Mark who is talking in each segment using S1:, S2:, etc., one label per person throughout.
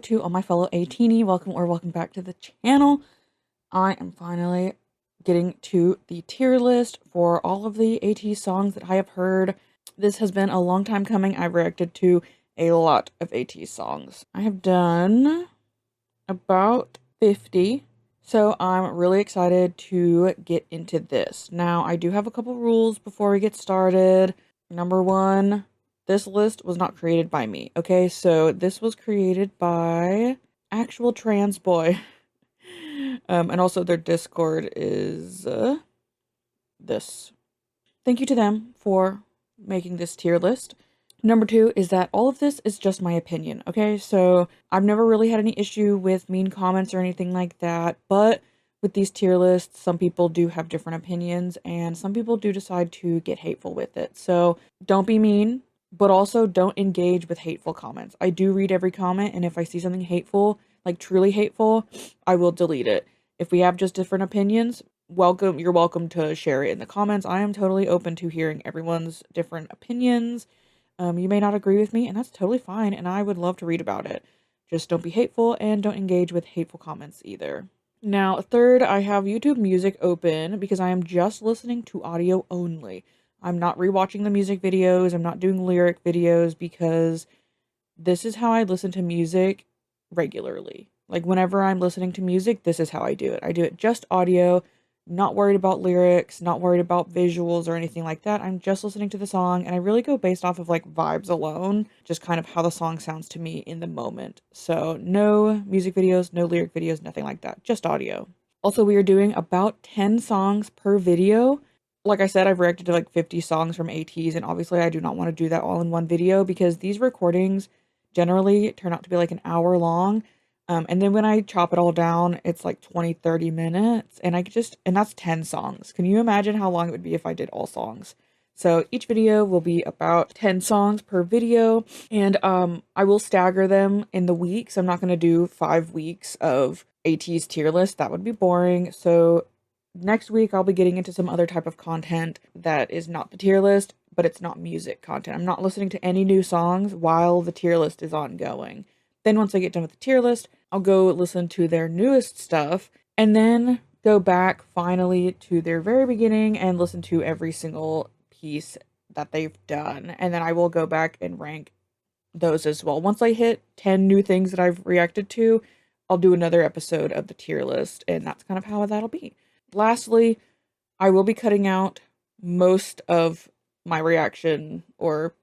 S1: to all my fellow ATEEZ. Welcome back to the channel. I am finally getting to the tier list for all of the ATEEZ songs that I have heard. This has been a long time coming. I've reacted to a lot of ATEEZ songs. I have done about 50, so I'm really excited to get into this. Now, I do have a couple rules before we get started. Number one, this list was not created by me, okay? So this was created by actual trans boy. And also their Discord is this. Thank you to them for making this tier list. Number two is that all of this is just my opinion, okay? So I've never really had any issue with mean comments or anything like that, but with these tier lists, some people do have different opinions and some people do decide to get hateful with it. So don't be mean, but also don't engage with hateful comments. I do read every comment, and if I see something hateful, like truly hateful, I will delete it. If we have just different opinions, you're welcome to share it in the comments. I am totally open to hearing everyone's different opinions. You may not agree with me, and that's totally fine, and I would love to read about it. Just don't be hateful, and don't engage with hateful comments either. Now, third, I have YouTube Music open because I am just listening to audio only. I'm not rewatching the music videos. I'm not doing lyric videos because this is how I listen to music regularly. Like whenever I'm listening to music, this is how I do it. I do it just audio, not worried about lyrics, not worried about visuals or anything like that. I'm just listening to the song, and I really go based off of like vibes alone, just kind of how the song sounds to me in the moment. So no music videos, no lyric videos, nothing like that, just audio. Also, we are doing about 10 songs per video. Like I said, I've reacted to like 50 songs from ATEEZ, and obviously I do not want to do that all in one video because these recordings generally turn out to be like an hour long. And then when I chop it all down, it's like 20-30 minutes, and and that's 10 songs. Can you imagine how long it would be if I did all songs? So each video will be about 10 songs per video, and I will stagger them in the weeks. I'm not going to do 5 weeks of ATEEZ tier list. That would be boring. So next week I'll be getting into some other type of content that is not the tier list, but it's not music content. I'm not listening to any new songs while the tier list is ongoing. Then once I get done with the tier list, I'll go listen to their newest stuff and then go back finally to their very beginning and listen to every single piece that they've done. And then I will go back and rank those as well. Once I hit 10 new things that I've reacted to, I'll do another episode of the tier list, and that's kind of how that'll be. Lastly, I will be cutting out most of my reaction or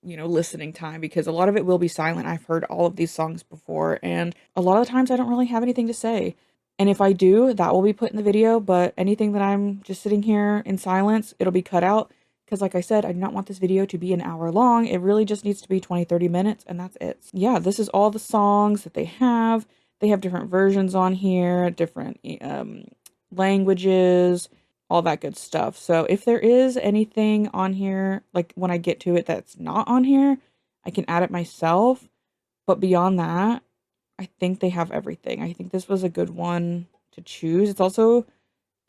S1: listening time because a lot of it will be silent. I've heard all of these songs before, and a lot of the times I don't really have anything to say. And if I do, that will be put in the video, but anything that I'm just sitting here in silence, it'll be cut out because like I said, I do not want this video to be an hour long. It really just needs to be 20-30 minutes, and that's it. Yeah, this is all the songs that they have. They have different versions on here, different languages, all that good stuff. So if there is anything on here, like when I get to it that's not on here, I can add it myself. But beyond that, I think they have everything. I think this was a good one to choose. It's also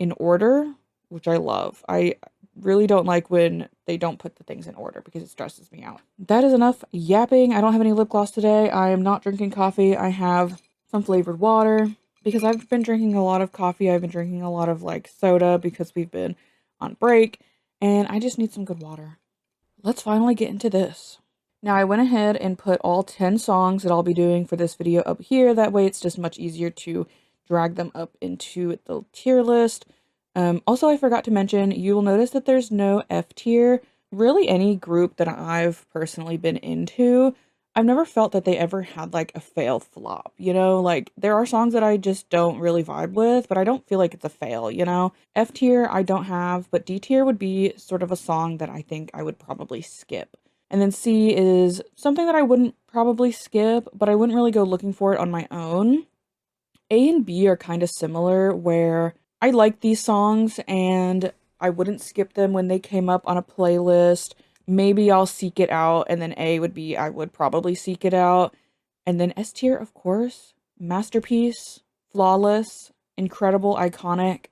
S1: in order, which I love. I really don't like when they don't put the things in order because it stresses me out. That is enough yapping. I don't have any lip gloss today. I am not drinking coffee. I have some flavored water. Because I've been drinking a lot of coffee, I've been drinking a lot of like soda because we've been on break, and I just need some good water. Let's finally get into this. Now I went ahead and put all 10 songs that I'll be doing for this video up here. That way it's just much easier to drag them up into the tier list. Also, I forgot to mention, you will notice that there's no F tier. Really any group that I've personally been into, I've never felt that they ever had like a fail flop, like there are songs that I just don't really vibe with, but I don't feel like it's a fail, F tier I don't have, but D tier would be sort of a song that I think I would probably skip. And then C is something that I wouldn't probably skip, but I wouldn't really go looking for it on my own. A and B are kind of similar where I like these songs and I wouldn't skip them when they came up on a playlist. Maybe I'll seek it out, and then A would be I would probably seek it out. And then S tier, of course, masterpiece, flawless, incredible, iconic.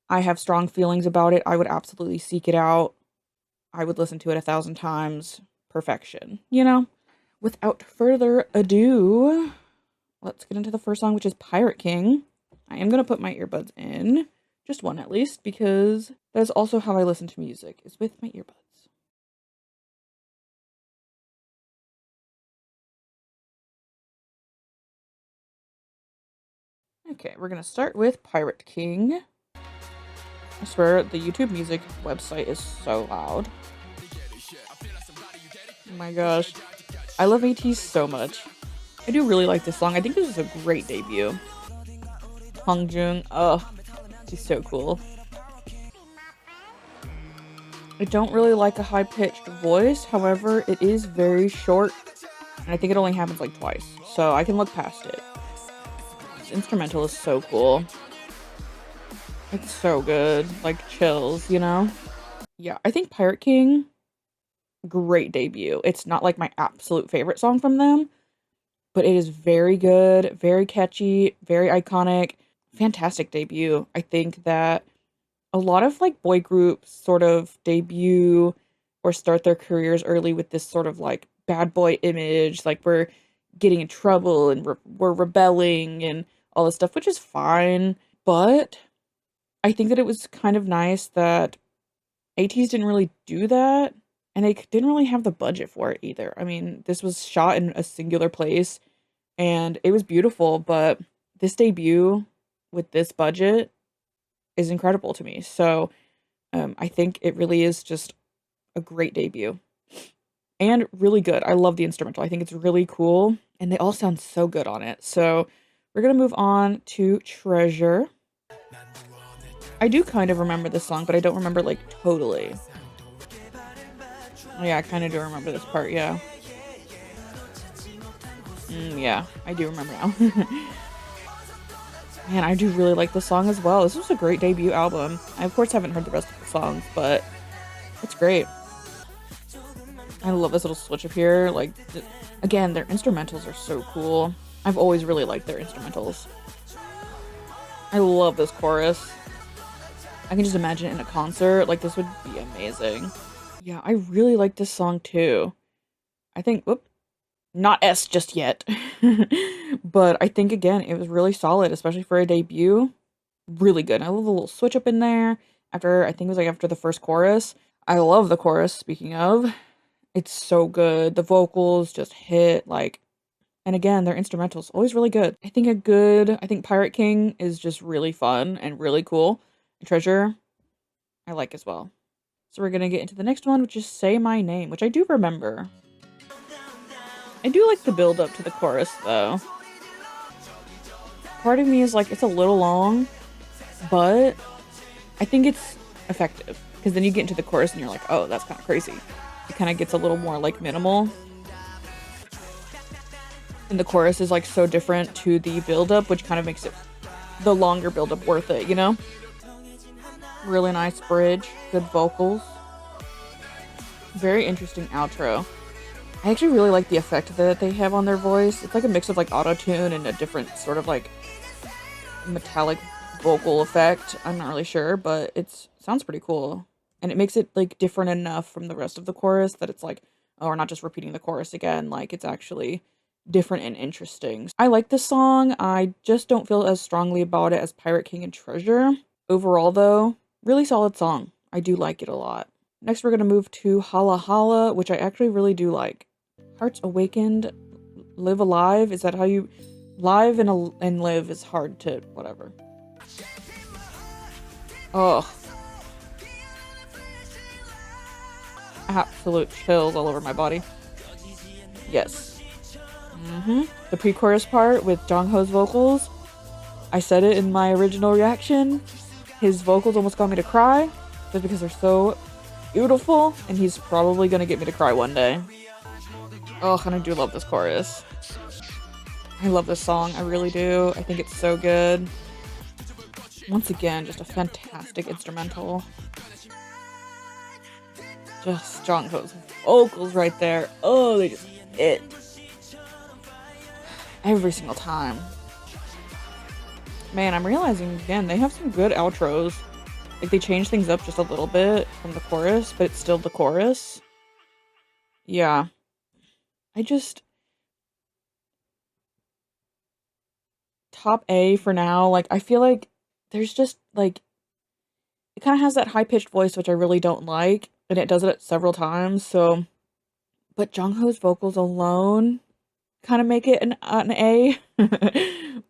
S1: I have strong feelings about it. I would absolutely seek it out. I would listen to it 1,000 times. Perfection, Without further ado, let's get into the first song, which is Pirate King. I am going to put my earbuds in, just one at least, because that's also how I listen to music, is with my earbuds. Okay, we're going to start with Pirate King. I swear, the YouTube music website is so loud. Oh my gosh. I love ATEEZ so much. I do really like this song. I think this is a great debut. Hongjoong, oh, she's so cool. I don't really like a high-pitched voice, however, it is very short, and I think it only happens like twice, so I can look past it. This instrumental is so cool. It's so good, like chills, you know? Yeah, I think Pirate King, great debut. It's not like my absolute favorite song from them, but it is very good, very catchy, very iconic, fantastic debut. I think that a lot of like boy groups sort of debut or start their careers early with this sort of like bad boy image, like we're getting in trouble and we're rebelling and all this stuff, which is fine, but I think that it was kind of nice that ATEEZ didn't really do that, and they didn't really have the budget for it either. I mean, this was shot in a singular place, and it was beautiful, but this debut with this budget is incredible to me. So I think it really is just a great debut and really good. I love the instrumental. I think it's really cool, and they all sound so good on it. So we're gonna move on to Treasure. I do kind of remember this song, but I don't remember like totally. Oh, yeah, I kind of do remember this part, yeah. Yeah, I do remember now. Man, I do really like this song as well. This was a great debut album. I, of course, haven't heard the rest of the songs, but it's great. I love this little switch up here. Like, again, their instrumentals are so cool. I've always really liked their instrumentals. I love this chorus. I can just imagine it in a concert. Like, this would be amazing. Yeah, I really like this song, too. I think, not S just yet. But I think, again, it was really solid, especially for a debut. Really good. I love the little switch up in there. After, I think it was like after the first chorus. I love the chorus, speaking of. It's so good. The vocals just hit, like, and again, their instrumentals always really good. I think Pirate King is just really fun and really cool. And Treasure, I like as well. So we're gonna get into the next one, which is Say My Name, which I do remember. I do like the build up to the chorus though. Part of me is like, it's a little long, but I think it's effective. Because then you get into the chorus and you're like, oh, that's kind of crazy. It kind of gets a little more like minimal. And the chorus is like so different to the build up, which kind of makes it the longer build up worth it, you know? Really nice bridge, good vocals. Very interesting outro. I actually really like the effect that they have on their voice. It's like a mix of like auto-tune and a different sort of like metallic vocal effect. I'm not really sure, but it sounds pretty cool. And it makes it like different enough from the rest of the chorus that it's like, oh, we're not just repeating the chorus again. Like, it's actually different and interesting. I like this song. I just don't feel as strongly about it as Pirate King and Treasure. Overall though, really solid song. I do like it a lot. Next we're gonna move to Hala Hala, which I actually really do like. Hearts Awakened, Live Alive. Is that how you... Live and live is hard to... whatever. Oh. Absolute chills all over my body. Yes. The pre-chorus part with Jongho's vocals. I said it in my original reaction. His vocals almost got me to cry. Just because they're so beautiful. And he's probably gonna get me to cry one day. Oh, and I do love this chorus. I love this song. I really do. I think it's so good. Once again, just a fantastic instrumental. Just Jongho's vocals right there. Oh, they just hit. Every single time. Man, I'm realizing again, they have some good outros. Like, they change things up just a little bit from the chorus, but it's still the chorus. Yeah. top A for now. Like, I feel like there's just, like, it kind of has that high-pitched voice, which I really don't like, and it does it several times, so, but Jungho's vocals alone kind of make it an A,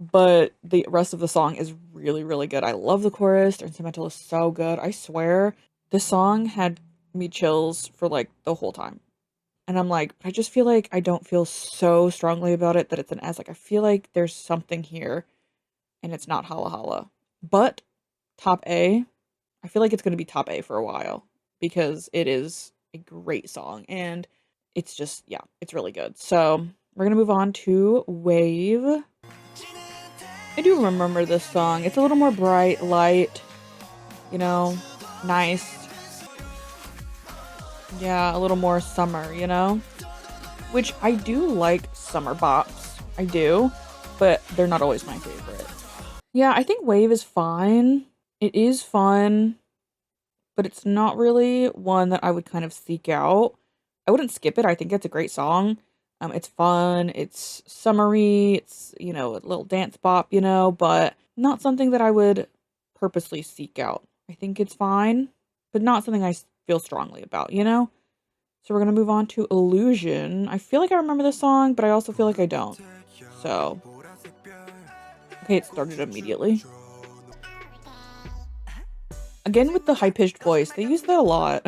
S1: but the rest of the song is really, really good. I love the chorus. The instrumental is so good. I swear, this song had me chills for, like, the whole time. And I'm like, I just feel like I don't feel so strongly about it that it's an S. Like, I feel like there's something here, and it's not Hala Hala. But top A, I feel like it's going to be top A for a while because it is a great song, and it's just, yeah, it's really good. So we're going to move on to Wave. I do remember this song. It's a little more bright, light, you know, nice. Yeah, a little more summer, you know? Which I do like summer bops. I do, but they're not always my favorite. Yeah, I think Wave is fine. It is fun, but it's not really one that I would kind of seek out. I wouldn't skip it. I think it's a great song. It's fun, it's summery, it's, you know, a little dance bop, you know, but not something that I would purposely seek out. I think it's fine, but not something I feel strongly about, you know? So we're gonna move on to Illusion. I feel like I remember this song, but I also feel like I don't. So, okay, it started immediately. Again with the high-pitched voice, they use that a lot.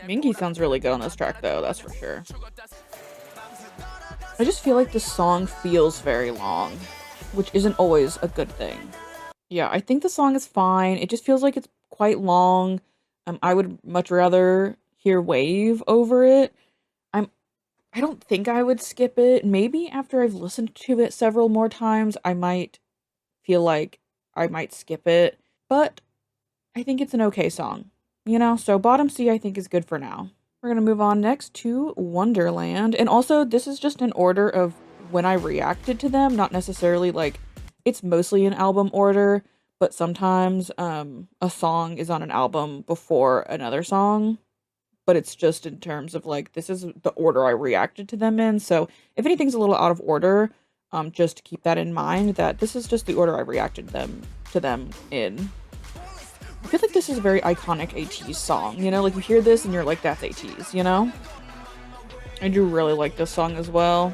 S1: Mingy sounds really good on this track though, that's for sure. I just feel like the song feels very long, which isn't always a good thing. Yeah, I think the song is fine. It just feels like it's quite long. I would much rather hear Wave over it. I don't think I would skip it. Maybe after I've listened to it several more times, I might feel like I might skip it. But I think it's an okay song. You know, so bottom C I think is good for now. We're gonna move on next to Wonderland. And also, this is just an order of when I reacted to them, not necessarily like it's mostly an album order, but sometimes a song is on an album before another song. But it's just in terms of like this is the order I reacted to them in. So if anything's a little out of order, just keep that in mind that this is just the order I reacted to them in. I feel like this is a very iconic ATEEZ song, you know, like you hear this and you're like, that's ATEEZ, you know? I do really like this song as well.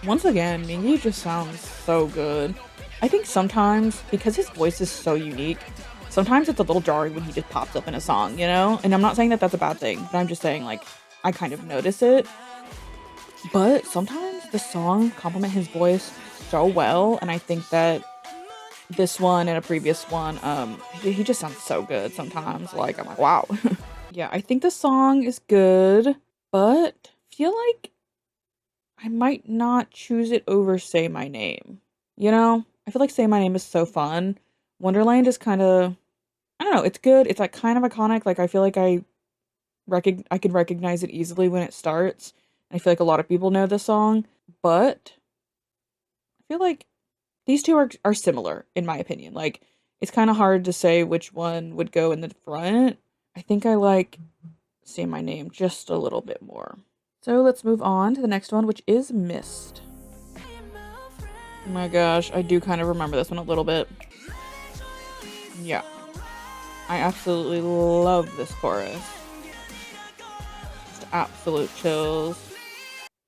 S1: Once again, Mingy just sounds so good. I think sometimes, because his voice is so unique, sometimes it's a little jarring when he just pops up in a song, you know? And I'm not saying that that's a bad thing, but I'm just saying, like, I kind of notice it. But sometimes the song complement his voice so well, and I think that this one and a previous one, he just sounds so good sometimes. Like, I'm like, wow. Yeah, I think the song is good, but feel like I might not choose it over Say My Name. You know? I feel like Say My Name is so fun. Wonderland is kind of, I don't know, it's good. It's like kind of iconic. Like I feel like I can recognize it easily when it starts. I feel like a lot of people know this song, but I feel like these two are similar in my opinion. Like it's kind of hard to say which one would go in the front. I think I like Say My Name just a little bit more. So let's move on to the next one, which is Mist. Oh my gosh, I do kind of remember this one a little bit. Yeah. I absolutely love this chorus. Just absolute chills.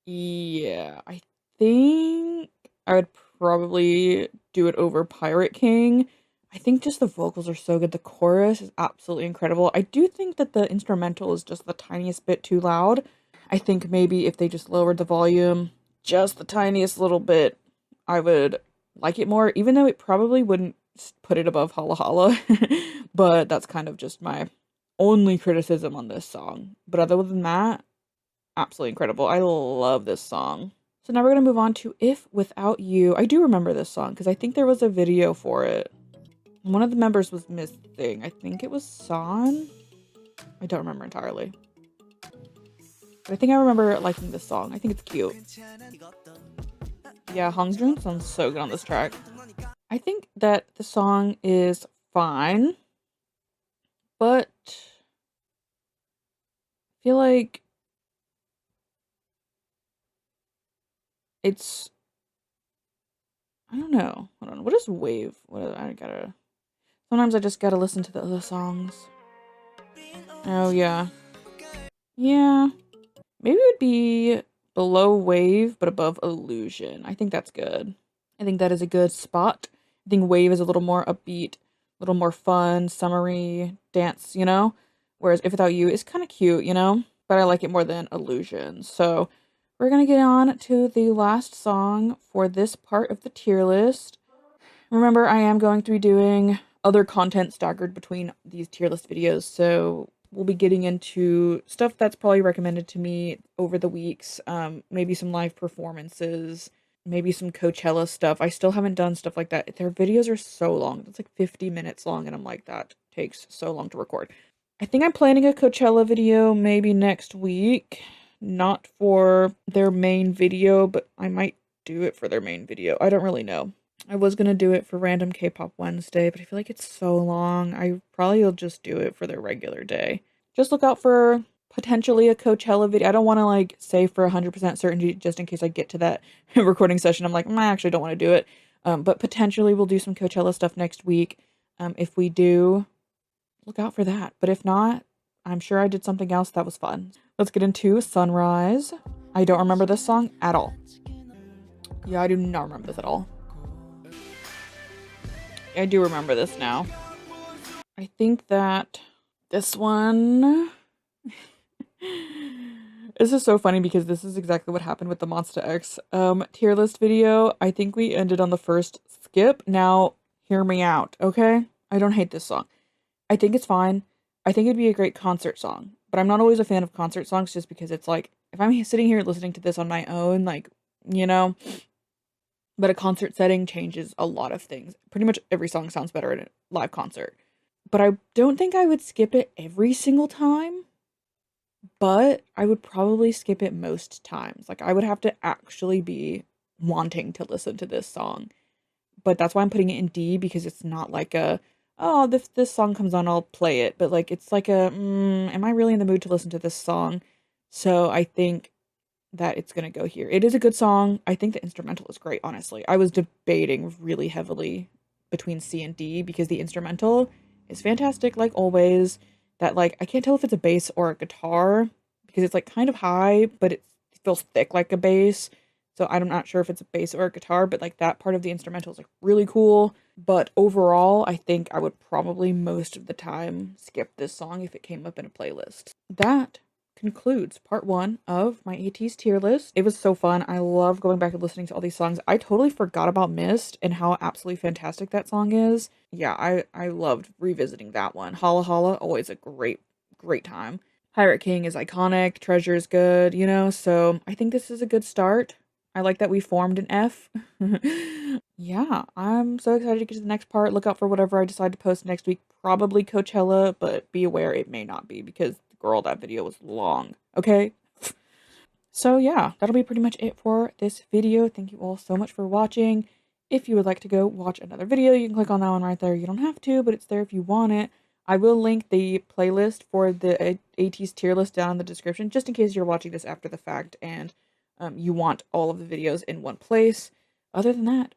S1: Yeah, I think I would probably do it over Pirate King. I think just the vocals are so good. The chorus is absolutely incredible. I do think that the instrumental is just the tiniest bit too loud. I think maybe if they just lowered the volume just the tiniest little bit, I would like it more, even though it probably wouldn't put it above Hala Hala. But that's kind of just my only criticism on this song. But other than that, absolutely incredible. I love this song. So now we're going to move on to If Without You. I do remember this song because I think there was a video for it. One of the members was missing. I think it was San. I don't remember entirely. But I think I remember liking this song. I think it's cute. Yeah, Hongjoong sounds so good on this track. I think that the song is fine, but I feel like it's I don't know. Hold on. What is wave? Sometimes I just gotta listen to the other songs. Oh, yeah. Yeah. Maybe it would be below wave, but above illusion. I think that's good. I think that is a good spot. I think wave is a little more upbeat, a little more fun, summery dance, you know? Whereas If Without You is kind of cute, you know? But I like it more than illusion. So we're gonna get on to the last song for this part of the tier list. Remember, I am going to be doing other content staggered between these tier list videos, so we'll be getting into stuff that's probably recommended to me over the weeks, maybe some live performances, maybe some Coachella stuff. I still haven't done stuff like that. Their videos are so long. It's like 50 minutes long, and I'm like, that takes so long to record. I think I'm planning a Coachella video maybe next week. Not for their main video, but I might do it for their main video. I don't really know. I was gonna do it for Random K-Pop Wednesday, but I feel like it's so long. I probably will just do it for their regular day. Just look out for potentially a Coachella video. I don't want to like say for 100% certainty just in case I get to that recording session. I'm like, I actually don't want to do it. But potentially we'll do some Coachella stuff next week. If we do, look out for that. But if not, I'm sure I did something else that was fun. Let's get into Sunrise. I don't remember this song at all. Yeah, I do not remember this at all. I do remember this now. I think that this one... This is so funny because this is exactly what happened with the Monsta X tier list video. I think we ended on the first skip. Now, hear me out, okay? I don't hate this song. I think it's fine. I think it'd be a great concert song. But I'm not always a fan of concert songs just because it's like, if I'm sitting here listening to this on my own, like, you know... But a concert setting changes a lot of things. Pretty much every song sounds better at a live concert. But I don't think I would skip it every single time. But I would probably skip it most times. Like, I would have to actually be wanting to listen to this song. But that's why I'm putting it in D, because it's not like a, oh, this song comes on, I'll play it. But, like, it's like a, am I really in the mood to listen to this song? So I think that it's gonna go here. It is a good song. I think the instrumental is great, honestly. I was debating really heavily between C and D because the instrumental is fantastic, like always. That, like, I can't tell if it's a bass or a guitar because it's like kind of high, but it feels thick like a bass. So I'm not sure if it's a bass or a guitar, but like that part of the instrumental is like really cool. But overall, I think I would probably most of the time skip this song if it came up in a playlist. That concludes part 1 of my ATEEZ tier list. It was so fun. I love going back and listening to all these songs. I totally forgot about Mist and how absolutely fantastic that song is. Yeah, I loved revisiting that one. Hala Hala, always a great time. Pirate King is iconic. Treasure is good, you know, so I think this is a good start. I like that we formed an F. Yeah, I'm so excited to get to the next part. Look out for whatever I decide to post next week. Probably Coachella, but be aware it may not be because, girl, that video was long. Okay? So yeah, that'll be pretty much it for this video. Thank you all so much for watching. If you would like to go watch another video, you can click on that one right there. You don't have to, but it's there if you want it. I will link the playlist for the ATEEZ tier list down in the description, just in case you're watching this after the fact and you want all of the videos in one place. Other than that,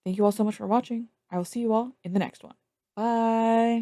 S1: thank you all so much for watching. I will see you all in the next one. Bye!